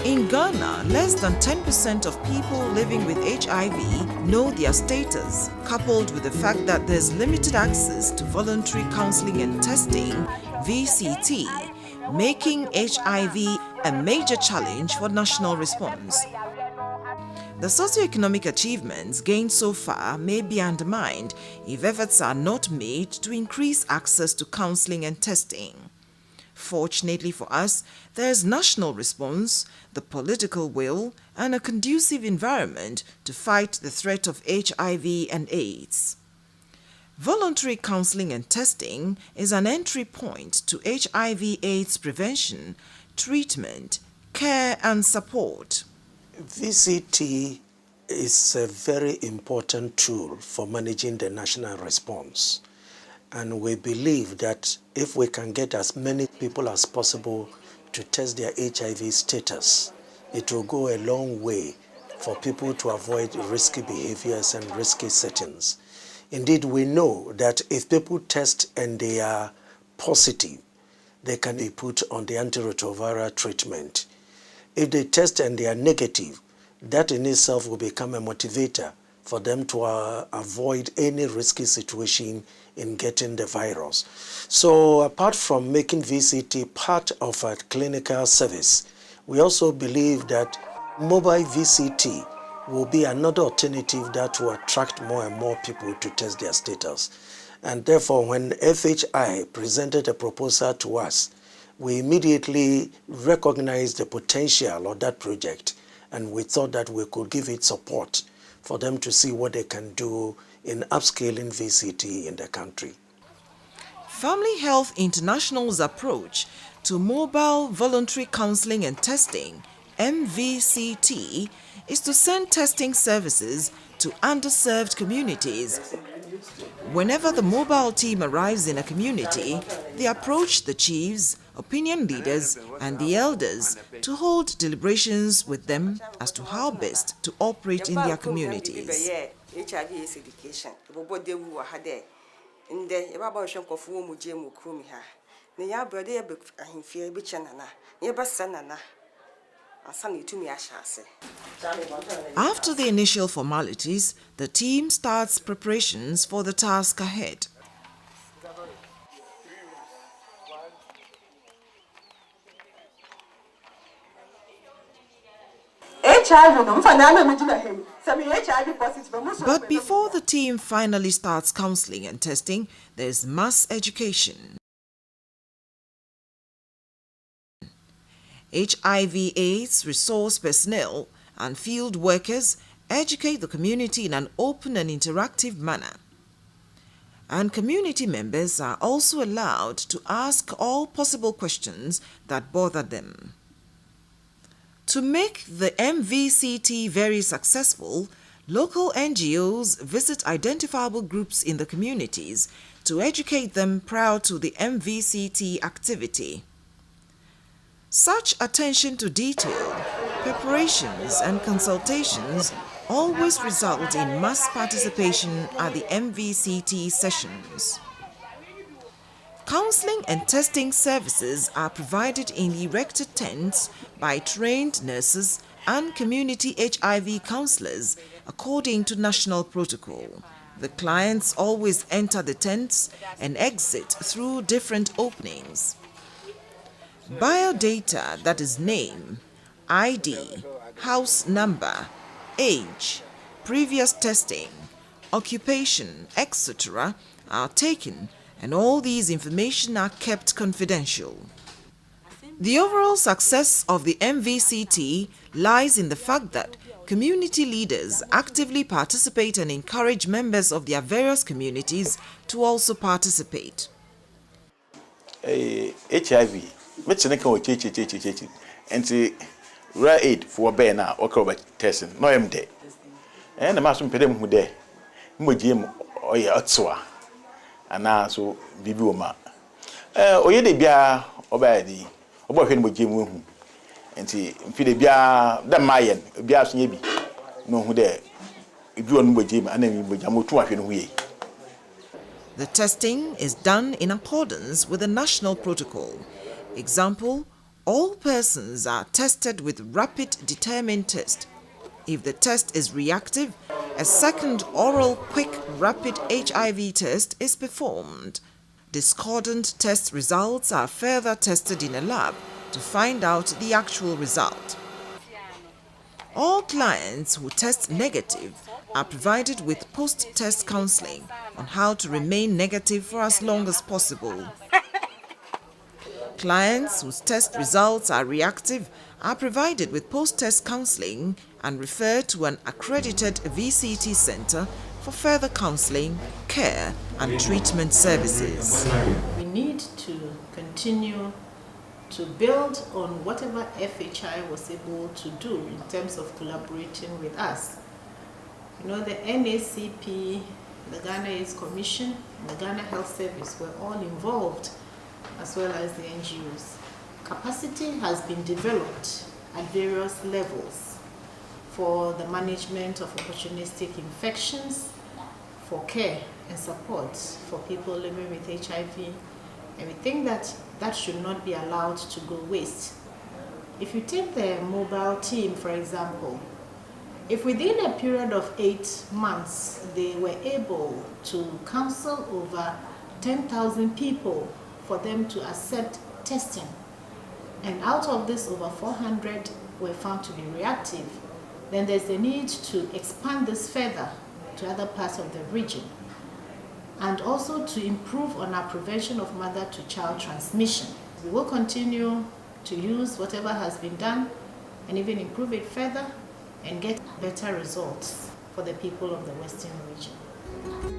In Ghana, less than 10% of people living with HIV know their status, coupled with the fact that there's limited access to voluntary counseling and testing, VCT, making HIV a major challenge for national response. The socioeconomic achievements gained so far may be undermined if efforts are not made to increase access to counseling and testing. Fortunately for us, there is national response, the political will, and a conducive environment to fight the threat of HIV and AIDS. Voluntary counseling and testing is an entry point to HIV/AIDS prevention, treatment, care, and support. VCT is a very important tool for managing the national response. And we believe that if we can get as many people as possible to test their HIV status, it will go a long way for people to avoid risky behaviors and risky settings. Indeed, we know that if people test and they are positive, they can be put on the antiretroviral treatment. If they test and they are negative, that in itself will become a motivator for them to avoid any risky situation in getting the virus. So apart from making VCT part of a clinical service, we also believe that mobile VCT will be another alternative that will attract more and more people to test their status. And therefore, when FHI presented a proposal to us, we immediately recognized the potential of that project, and we thought that we could give it support for them to see what they can do in upscaling VCT in the country. Family Health International's approach to mobile voluntary counseling and testing, MVCT, is to send testing services to underserved communities. Whenever the mobile team arrives in a community, they approach the chiefs, opinion leaders, and the elders to hold deliberations with them as to how best to operate in their communities. After the initial formalities, the team starts preparations for the task ahead. But before the team finally starts counseling and testing, there's mass education. HIV/AIDS resource personnel and field workers educate the community in an open and interactive manner. And community members are also allowed to ask all possible questions that bother them. To make the MVCT very successful, local NGOs visit identifiable groups in the communities to educate them prior to the MVCT activity. Such attention to detail, preparations, and consultations always result in mass participation at the MVCT sessions. Counseling and testing services are provided in erected tents by trained nurses and community HIV counselors according to national protocol. The clients always enter the tents and exit through different openings. Biodata, that is name, ID, house number, age, previous testing, occupation, etc. are taken, and all these information are kept confidential. The overall success of the MVCT lies in the fact that community leaders actively participate and encourage members of their various communities to also participate. HIV, and rare aid for Bena or Corbett testing, no empty. And the master pedem who there, Mujim or Yatsua, and now so Bibuoma. Oyede Bia Obadi, Obahin Mujim, and see Philibia, the Mayan, Bias Nebi, no who there. If you are Mujim and then Mujamutua in way. The testing is done in accordance with the national protocol. Example, All persons are tested with rapid determined test. If the test is reactive, a second oral quick rapid HIV test is performed. Discordant test results are further tested in a lab to find out the actual result. All clients who test negative are provided with post-test counseling on how to remain negative for as long as possible. Clients whose test results are reactive are provided with post-test counseling and referred to an accredited VCT center for further counseling, care, and treatment services. We need to continue to build on whatever FHI was able to do in terms of collaborating with us. You know, the NACP, the Ghana AIDS Commission, and the Ghana Health Service were all involved, as well as the NGOs. Capacity has been developed at various levels for the management of opportunistic infections, for care and support for people living with HIV, and we think that that should not be allowed to go waste. If you take the mobile team, for example, if within a period of 8 months they were able to counsel over 10,000 people for them to accept testing, and out of this over 400 were found to be reactive, then there's the need to expand this further to other parts of the region, and also to improve on our prevention of mother-to-child transmission. We will continue to use whatever has been done and even improve it further and get better results for the people of the Western region.